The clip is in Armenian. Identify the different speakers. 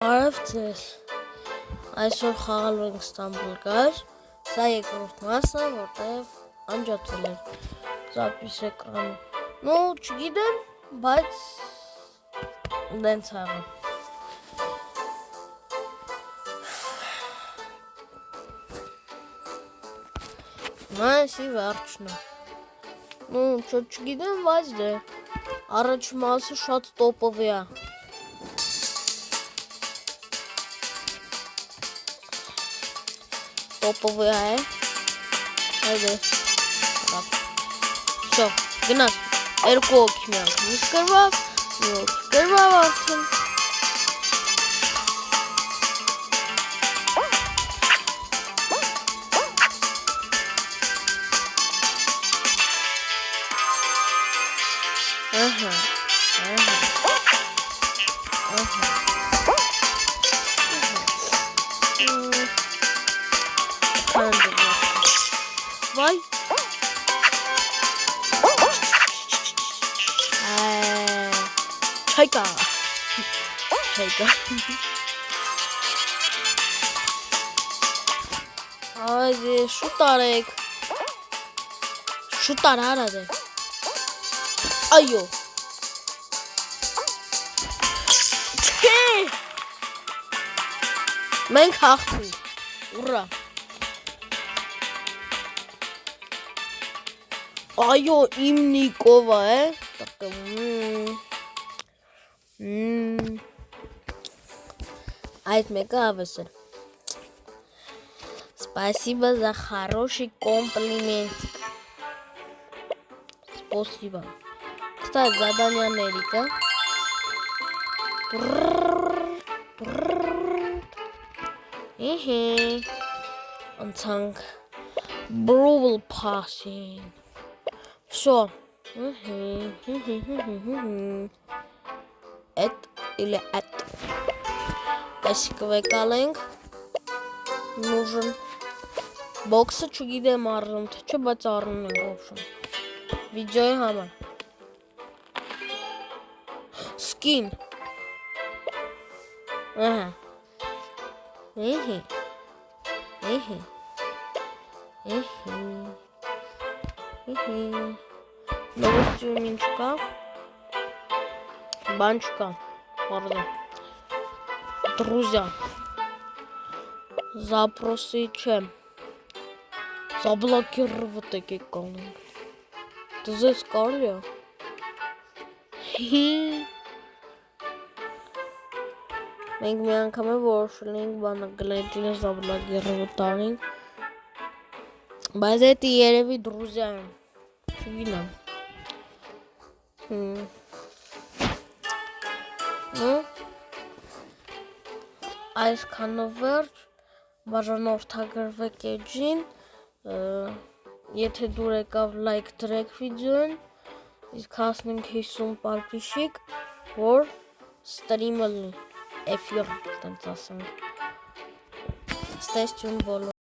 Speaker 1: Արև ձեզ, այսօր խաղալու ենք Ստամբուլ գար, սա երկրորդ մասը, որտեղ անջատվել էր զապիս էկրանը, նու չգիտեմ, բայց դենց աղը Մայսի վերջն է, նու չգիտեմ, բայց դե, առաջ մասը շատ տոպովի է Topovый է, հայդե, всё, գնաց, երկու օքի միանք, միս կրվավ, մի օքի կրվավ արդեն Vay. Çayka. Haydi şu tarek. Şu tarar hadi. Ayo. Ben kalktım. Ura. Այո, իմ Նիկովա է, այդ մեկը ավեսր, Спасибо за хороший комплиментик, Спасибо, Кстати, задание Америка, Անցանք, Brawl Passing, Все. Это или это. Касиковый калинг. Нужен. Боксы чугиде маррым. Ты че бацарным в общем. Видео хама. Скин. Ага. Новостью Минчика, Банчика, пардон. Друзья, запросы чем? Заблокировать такие каналы. Ты здесь сказал? Մենք մի անգամ է որոշել ենք բանը գլետինը զաբլագերվտարին, բայց էտի երևի դրուզյա են, չգինամ, այսքանով վերջ, բաժանորդագրվեք էջին, եթե դուր եկավ լայք դրեք վիդեոն, իսկ հասնենք 50 պարպիշիկ, որ ստրիմը լինի, էֆիր տենց ասենք, ստեսություն բոլոր